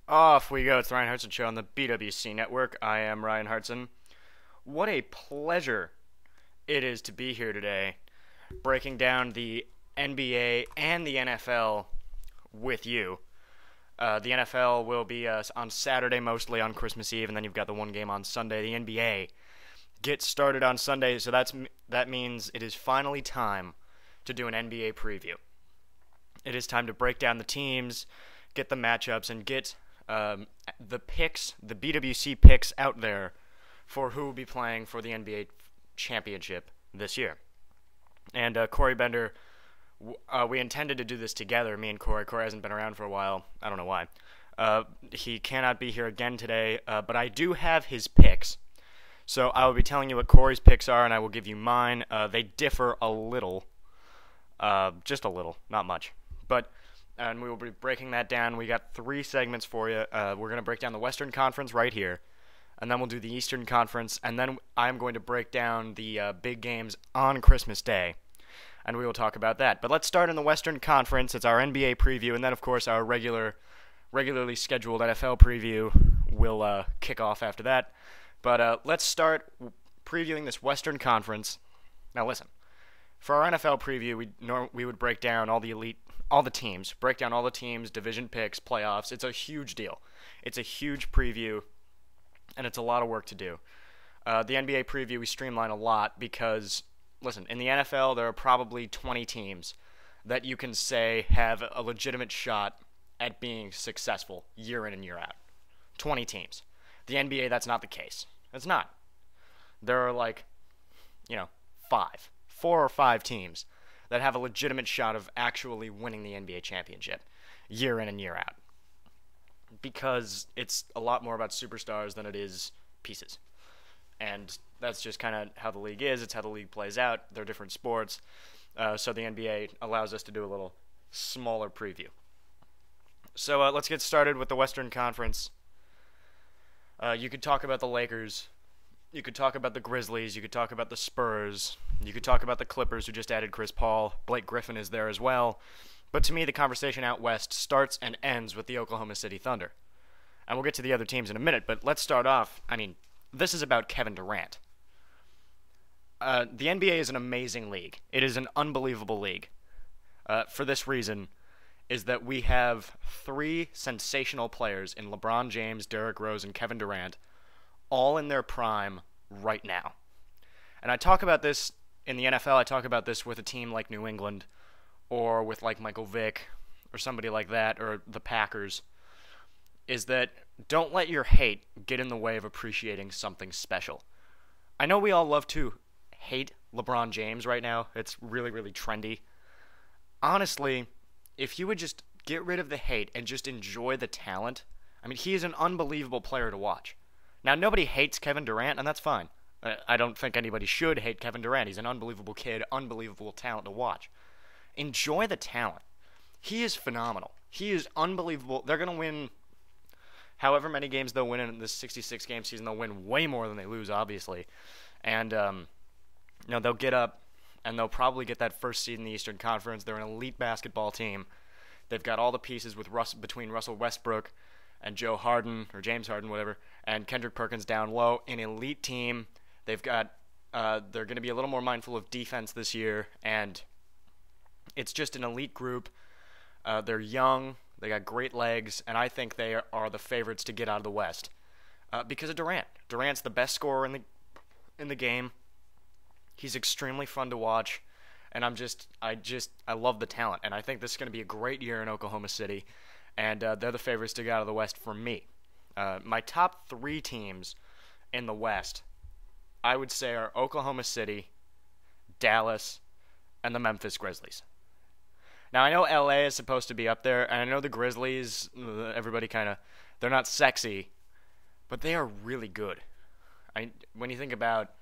Off we go. It's the Ryan Hartson Show on the BWC Network. I am Ryan Hartson. What a pleasure it is to be here today, breaking down the NBA and the NFL with you. The NFL will be on Saturday, mostly on Christmas Eve, and then you've got the one game on Sunday. The NBA gets started on Sunday, so that means it is finally time to do an NBA preview. It is time to break down the teams, get the matchups, and get the picks, the BWC picks out there for who will be playing for the NBA championship this year. And Corey Bender, we intended to do this together, me and Corey. Corey hasn't been around for a while. I don't know why. He cannot be here again today, but I do have his picks. So I will be telling you what Corey's picks are, and I will give you mine. They differ a little, just a little, not much. And we will be breaking that down. We got 3 segments for you. We're going to break down the Western Conference right here, and then we'll do the Eastern Conference, and then I'm going to break down the big games on Christmas Day, and we will talk about that. But let's start in the Western Conference. It's our NBA preview, and then, of course, our regularly scheduled NFL preview will kick off after that. But let's start previewing this Western Conference. Now, listen. For our NFL preview, we would break down all the teams, division picks, playoffs. It's a huge deal. It's a huge preview, and it's a lot of work to do. The NBA preview we streamline a lot because, listen, in the NFL there are probably 20 teams that you can say have a legitimate shot at being successful year in and year out. 20 teams. The NBA, that's not the case. It's not. There are 4 or 5 teams that have a legitimate shot of actually winning the NBA championship year in and year out. Because it's a lot more about superstars than it is pieces. And that's just kind of how the league is. It's how the league plays out. They're different sports. So the NBA allows us to do a little smaller preview. So let's get started with the Western Conference. You could talk about the Lakers. You could talk about the Grizzlies. You could talk about the Spurs. You could talk about the Clippers, who just added Chris Paul. Blake Griffin is there as well. But to me, the conversation out west starts and ends with the Oklahoma City Thunder. And we'll get to the other teams in a minute, but let's start off. This is about Kevin Durant. The NBA is an amazing league. It is an unbelievable league. For this reason, is that we have 3 sensational players in LeBron James, Derrick Rose, and Kevin Durant, all in their prime right now. And I talk about this in the NFL. I talk about this with a team like New England, or with Michael Vick, or somebody like that, or the Packers, is that don't let your hate get in the way of appreciating something special. I know we all love to hate LeBron James right now. It's really, really trendy. Honestly, if you would just get rid of the hate and just enjoy the talent, he is an unbelievable player to watch. Now, nobody hates Kevin Durant, and that's fine. I don't think anybody should hate Kevin Durant. He's an unbelievable kid, unbelievable talent to watch. Enjoy the talent. He is phenomenal. He is unbelievable. They're going to win however many games they'll win in this 66-game season. They'll win way more than they lose, obviously. And, they'll get up, and they'll probably get that first seed in the Eastern Conference. They're an elite basketball team. They've got all the pieces between Russell Westbrook and Joe Harden, or James Harden, whatever, and Kendrick Perkins down low. An elite team. They've got, they're going to be a little more mindful of defense this year, and it's just an elite group. They're young, they got great legs, and I think they are the favorites to get out of the West because of Durant. Durant's the best scorer in the game. He's extremely fun to watch, and I love the talent, and I think this is going to be a great year in Oklahoma City. And they're the favorites to get out of the West for me. My top 3 teams in the West, I would say, are Oklahoma City, Dallas, and the Memphis Grizzlies. Now, I know LA is supposed to be up there, and I know the Grizzlies, everybody they're not sexy, but they are really good. When you think about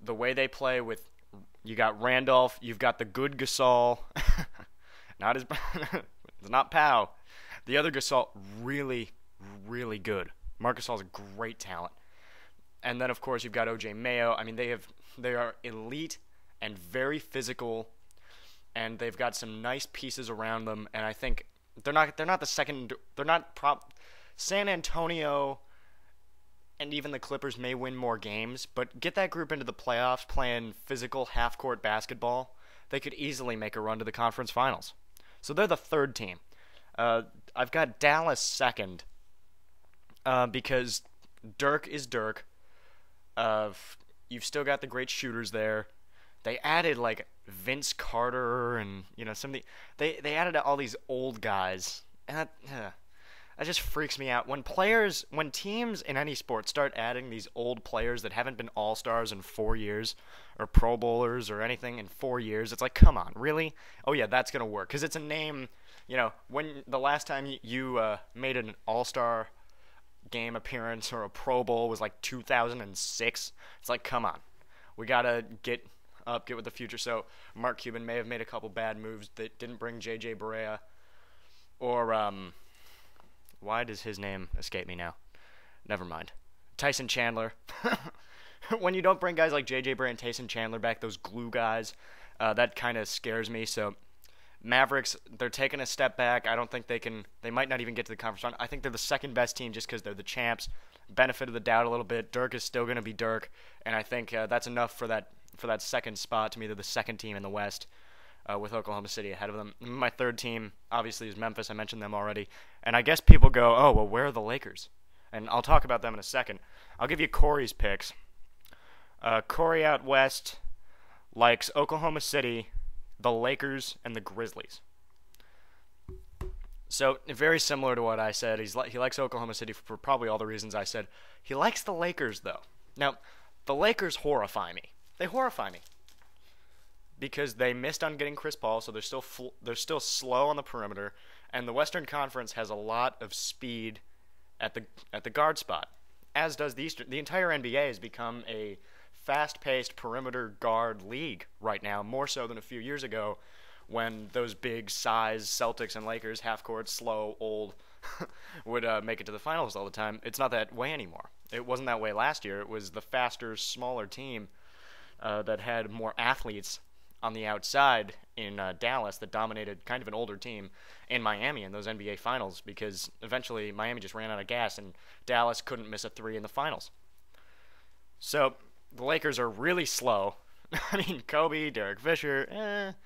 the way they play with, you got Randolph, you've got the good Gasol, it's not Powell. The other Gasol, really, really good. Marc Gasol's a great talent. And then, of course, you've got O.J. Mayo. They are elite and very physical, and they've got some nice pieces around them. And I think They're not the second. They're not prop. San Antonio and even the Clippers may win more games, but get that group into the playoffs playing physical half court basketball. They could easily make a run to the conference finals. So they're the third team. I've got Dallas second because Dirk is Dirk. You've still got the great shooters there. They added like Vince Carter and some of the they added all these old guys, and that just freaks me out when teams in any sport start adding these old players that haven't been all-stars in 4 years or Pro Bowlers or anything in 4 years. It's like, come on, really? Oh yeah, that's gonna work because it's a name. When the last time you made an all-star game appearance or a Pro Bowl was like 2006. It's like, come on, we gotta get with the future. So Mark Cuban may have made a couple bad moves that didn't bring J.J. Barea, or why does his name escape me now? Never mind. Tyson Chandler. When you don't bring guys like J.J. Barea and Tyson Chandler back, those glue guys, that kind of scares me. So Mavericks, they're taking a step back. I don't think they might not even get to the conference round. I think they're the second best team just because they're the champs. Benefit of the doubt a little bit. Dirk is still going to be Dirk, and I think that's enough for that second spot to me. They're the second team in the West, with Oklahoma City ahead of them. My third team, obviously, is Memphis. I mentioned them already. And I guess people go, oh, well, where are the Lakers? And I'll talk about them in a second. I'll give you Corey's picks. Corey out west likes Oklahoma City, the Lakers, and the Grizzlies. So, very similar to what I said. He likes Oklahoma City for probably all the reasons I said. He likes the Lakers, though. Now, the Lakers horrify me. They horrify me because they missed on getting Chris Paul, so they're still slow on the perimeter, and the Western Conference has a lot of speed at the guard spot, as does the Eastern. The entire NBA has become a fast-paced perimeter guard league right now, more so than a few years ago when those big size Celtics and Lakers, half-court, slow, old, would make it to the finals all the time. It's not that way anymore. It wasn't that way last year. It was the faster, smaller team that had more athletes on the outside in Dallas that dominated kind of an older team in Miami in those NBA finals, because eventually Miami just ran out of gas and Dallas couldn't miss a three in the finals. So the Lakers are really slow. I mean, Kobe, Derek Fisher,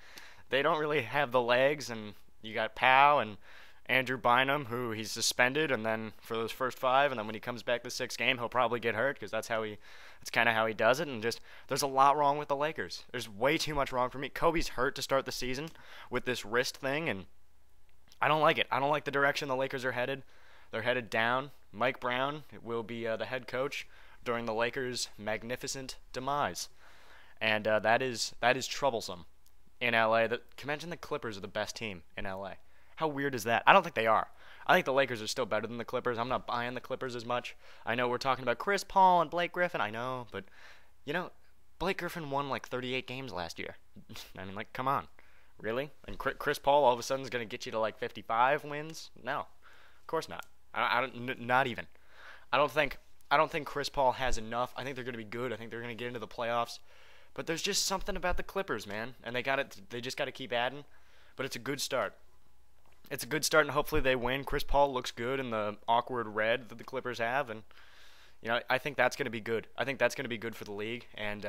they don't really have the legs, and you got Powell and Andrew Bynum, who he's suspended, and then for those first five, and then when he comes back the sixth game, he'll probably get hurt because that's kind of how he does it. And just there's a lot wrong with the Lakers. There's way too much wrong for me. Kobe's hurt to start the season with this wrist thing, and I don't like it. I don't like the direction the Lakers are headed. They're headed down. Mike Brown will be the head coach during the Lakers' magnificent demise, and that is troublesome in LA. Imagine the Clippers are the best team in LA. How weird is that? I don't think they are. I think the Lakers are still better than the Clippers. I'm not buying the Clippers as much. I know we're talking about Chris Paul and Blake Griffin. I know, but, Blake Griffin won like 38 games last year. I mean, like, come on. Really? And Chris Paul all of a sudden is going to get you to like 55 wins? No. Of course not. Not even. I don't think Chris Paul has enough. I think they're going to be good. I think they're going to get into the playoffs. But there's just something about the Clippers, man. And they just got to keep adding. But it's a good start. It's a good start, and hopefully they win. Chris Paul looks good in the awkward red that the Clippers have, and I think that's going to be good. I think that's going to be good for the league, and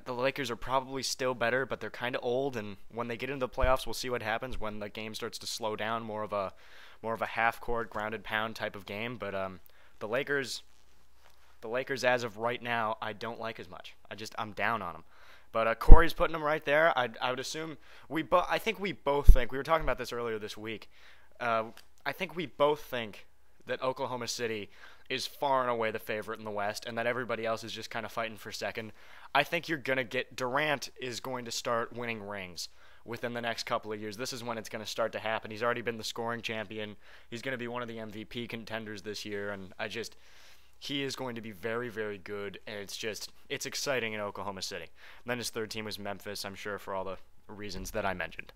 the Lakers are probably still better, but they're kind of old, and when they get into the playoffs, we'll see what happens when the game starts to slow down, more of a half-court, grounded pound type of game. But the Lakers, as of right now, I don't like as much. I'm down on them. But Corey's putting them right there. I would assume I think we both think, we were talking about this earlier this week, I think we both think that Oklahoma City is far and away the favorite in the West, and that everybody else is just kind of fighting for second. I think Durant is going to start winning rings within the next couple of years. This is when it's going to start to happen. He's already been the scoring champion. He's going to be one of the MVP contenders this year, and he is going to be very, very good, and it's exciting in Oklahoma City. And then his third team was Memphis, I'm sure, for all the reasons that I mentioned.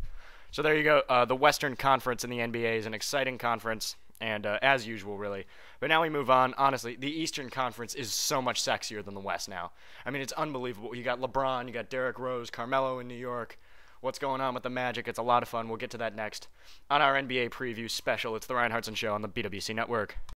So there you go. The Western Conference in the NBA is an exciting conference, and as usual, really. But now we move on. Honestly, the Eastern Conference is so much sexier than the West now. I mean, it's unbelievable. You got LeBron, you got Derrick Rose, Carmelo in New York. what's going on with the Magic. It's a lot of fun. We'll get to that next on our NBA preview special. It's the Ryan Hartson Show on the BWC Network.